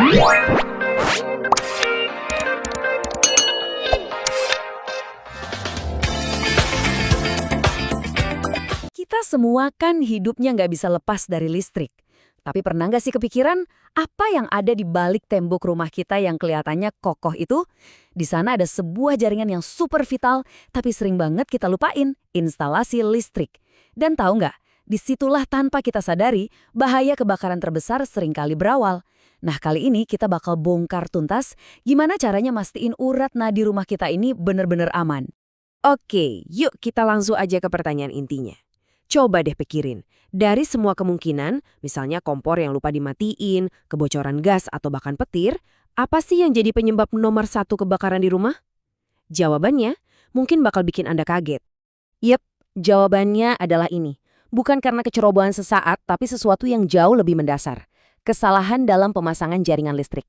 Kita semua kan hidupnya nggak bisa lepas dari listrik. Tapi pernah nggak sih kepikiran apa yang ada di balik tembok rumah kita yang kelihatannya kokoh itu? Di sana ada sebuah jaringan yang super vital, tapi sering banget kita lupain, instalasi listrik. Dan tahu nggak, disitulah tanpa kita sadari, bahaya kebakaran terbesar seringkali berawal. Nah, kali ini kita bakal bongkar tuntas gimana caranya mastiin urat nadi rumah kita ini benar-benar aman. Oke, yuk kita langsung aja ke pertanyaan intinya. Coba deh pikirin, dari semua kemungkinan, misalnya kompor yang lupa dimatiin, kebocoran gas, atau bahkan petir, apa sih yang jadi penyebab nomor satu kebakaran di rumah? Jawabannya mungkin bakal bikin Anda kaget. Yep, jawabannya adalah ini. Bukan karena kecerobohan sesaat, tapi sesuatu yang jauh lebih mendasar. Kesalahan dalam pemasangan jaringan listrik.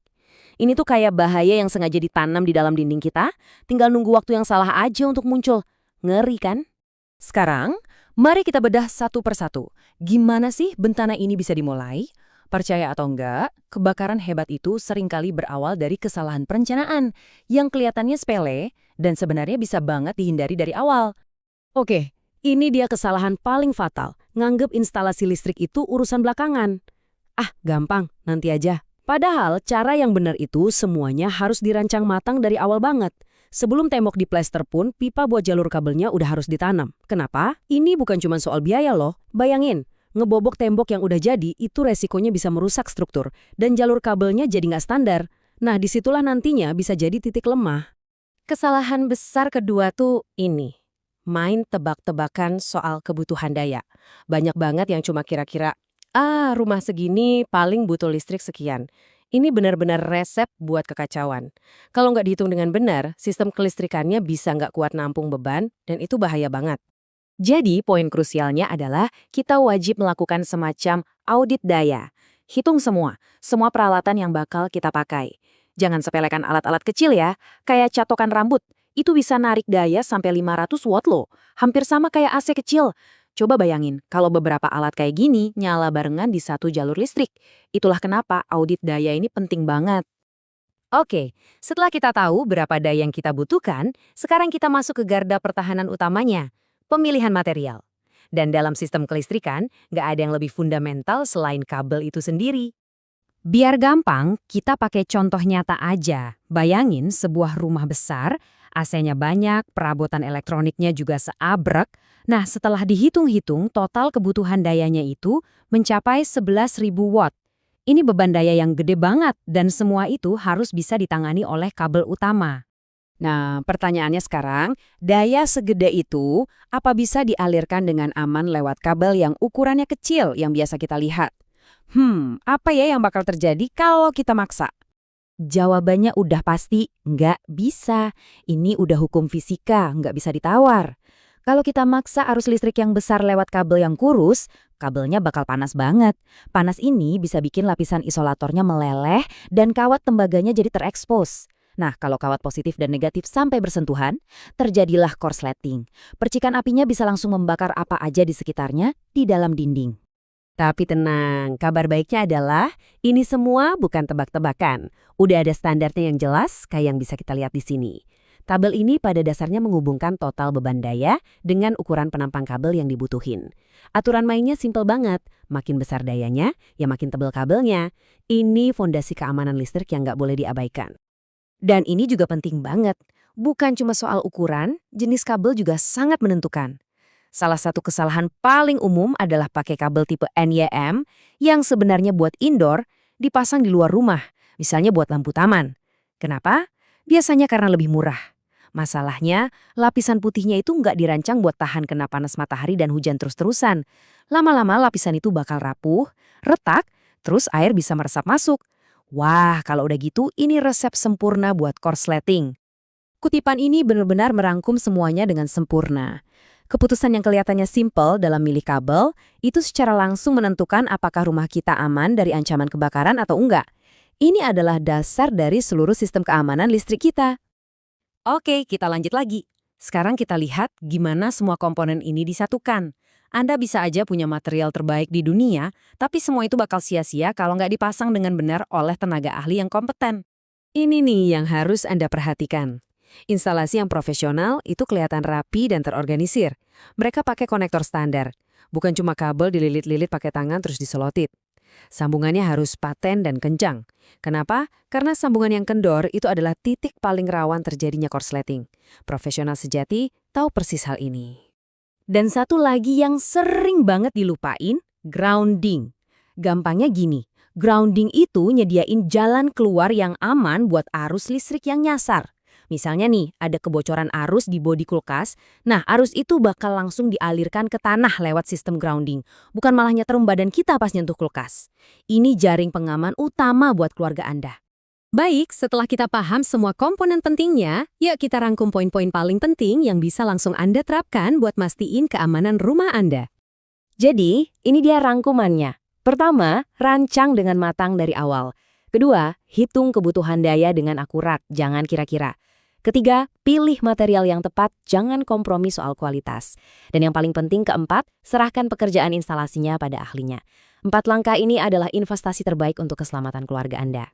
Ini tuh kayak bahaya yang sengaja ditanam di dalam dinding kita, tinggal nunggu waktu yang salah aja untuk muncul. Ngeri kan? Sekarang, mari kita bedah satu persatu. Gimana sih bentana ini bisa dimulai? Percaya atau enggak, kebakaran hebat itu seringkali berawal dari kesalahan perencanaan yang kelihatannya sepele dan sebenarnya bisa banget dihindari dari awal. Oke, ini dia kesalahan paling fatal. Nganggep instalasi listrik itu urusan belakangan. Ah, gampang, nanti aja. Padahal cara yang benar itu semuanya harus dirancang matang dari awal banget. Sebelum tembok diplester pun, pipa buat jalur kabelnya udah harus ditanam. Kenapa? Ini bukan cuma soal biaya loh. Bayangin, ngebobok tembok yang udah jadi, itu resikonya bisa merusak struktur. Dan jalur kabelnya jadi nggak standar. Nah, disitulah nantinya bisa jadi titik lemah. Kesalahan besar kedua tuh ini. Main tebak-tebakan soal kebutuhan daya. Banyak banget yang cuma kira-kira, rumah segini paling butuh listrik sekian. Ini benar-benar resep buat kekacauan. Kalau nggak dihitung dengan benar, sistem kelistrikannya bisa nggak kuat nampung beban, dan itu bahaya banget. Jadi, poin krusialnya adalah kita wajib melakukan semacam audit daya. Hitung semua peralatan yang bakal kita pakai. Jangan sepelekan alat-alat kecil ya, kayak catokan rambut. Itu bisa narik daya sampai 500 watt loh, hampir sama kayak AC kecil. Coba bayangin, kalau beberapa alat kayak gini nyala barengan di satu jalur listrik. Itulah kenapa audit daya ini penting banget. Oke, setelah kita tahu berapa daya yang kita butuhkan, sekarang kita masuk ke garda pertahanan utamanya, pemilihan material. Dan dalam sistem kelistrikan, nggak ada yang lebih fundamental selain kabel itu sendiri. Biar gampang, kita pakai contoh nyata aja. Bayangin sebuah rumah besar, AC-nya banyak, perabotan elektroniknya juga seabrek. Nah, setelah dihitung-hitung, total kebutuhan dayanya itu mencapai 11.000 watt. Ini beban daya yang gede banget, dan semua itu harus bisa ditangani oleh kabel utama. Nah, pertanyaannya sekarang, daya segede itu apa bisa dialirkan dengan aman lewat kabel yang ukurannya kecil yang biasa kita lihat? Apa ya yang bakal terjadi kalau kita maksa? Jawabannya udah pasti nggak bisa. Ini udah hukum fisika, nggak bisa ditawar. Kalau kita maksa arus listrik yang besar lewat kabel yang kurus, kabelnya bakal panas banget. Panas ini bisa bikin lapisan isolatornya meleleh dan kawat tembaganya jadi terekspos. Nah, kalau kawat positif dan negatif sampai bersentuhan, terjadilah korsleting. Percikan apinya bisa langsung membakar apa aja di sekitarnya di dalam dinding. Tapi tenang, kabar baiknya adalah ini semua bukan tebak-tebakan. Udah ada standarnya yang jelas kayak yang bisa kita lihat di sini. Tabel ini pada dasarnya menghubungkan total beban daya dengan ukuran penampang kabel yang dibutuhin. Aturan mainnya simpel banget. Makin besar dayanya, ya makin tebal kabelnya. Ini fondasi keamanan listrik yang nggak boleh diabaikan. Dan ini juga penting banget. Bukan cuma soal ukuran, jenis kabel juga sangat menentukan. Salah satu kesalahan paling umum adalah pakai kabel tipe NYM yang sebenarnya buat indoor dipasang di luar rumah, misalnya buat lampu taman. Kenapa? Biasanya karena lebih murah. Masalahnya, lapisan putihnya itu nggak dirancang buat tahan kena panas matahari dan hujan terus-terusan. Lama-lama lapisan itu bakal rapuh, retak, terus air bisa meresap masuk. Wah, kalau udah gitu ini resep sempurna buat korsleting. Kutipan ini benar-benar merangkum semuanya dengan sempurna. Keputusan yang kelihatannya simpel dalam milih kabel, itu secara langsung menentukan apakah rumah kita aman dari ancaman kebakaran atau enggak. Ini adalah dasar dari seluruh sistem keamanan listrik kita. Oke, kita lanjut lagi. Sekarang kita lihat gimana semua komponen ini disatukan. Anda bisa aja punya material terbaik di dunia, tapi semua itu bakal sia-sia kalau nggak dipasang dengan benar oleh tenaga ahli yang kompeten. Ini nih yang harus Anda perhatikan. Instalasi yang profesional itu kelihatan rapi dan terorganisir. Mereka pakai konektor standar. Bukan cuma kabel dililit-lilit pakai tangan terus diselotit. Sambungannya harus paten dan kencang. Kenapa? Karena sambungan yang kendor itu adalah titik paling rawan terjadinya korsleting. Profesional sejati tahu persis hal ini. Dan satu lagi yang sering banget dilupain, grounding. Gampangnya gini, grounding itu nyediain jalan keluar yang aman buat arus listrik yang nyasar. Misalnya nih, ada kebocoran arus di bodi kulkas, nah arus itu bakal langsung dialirkan ke tanah lewat sistem grounding, bukan malah nyetrum badan kita pas nyentuh kulkas. Ini jaring pengaman utama buat keluarga Anda. Baik, setelah kita paham semua komponen pentingnya, yuk kita rangkum poin-poin paling penting yang bisa langsung Anda terapkan buat mastiin keamanan rumah Anda. Jadi, ini dia rangkumannya. Pertama, rancang dengan matang dari awal. Kedua, hitung kebutuhan daya dengan akurat, jangan kira-kira. Ketiga, pilih material yang tepat, jangan kompromi soal kualitas. Dan yang paling penting keempat, serahkan pekerjaan instalasinya pada ahlinya. 4 langkah ini adalah investasi terbaik untuk keselamatan keluarga Anda.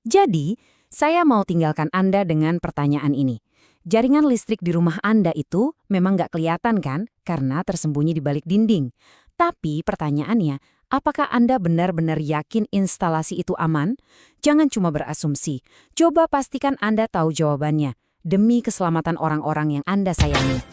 Jadi, saya mau tinggalkan Anda dengan pertanyaan ini. Jaringan listrik di rumah Anda itu memang nggak kelihatan kan? Karena tersembunyi di balik dinding. Tapi pertanyaannya, apakah Anda benar-benar yakin instalasi itu aman? Jangan cuma berasumsi. Coba pastikan Anda tahu jawabannya. Demi keselamatan orang-orang yang Anda sayangi.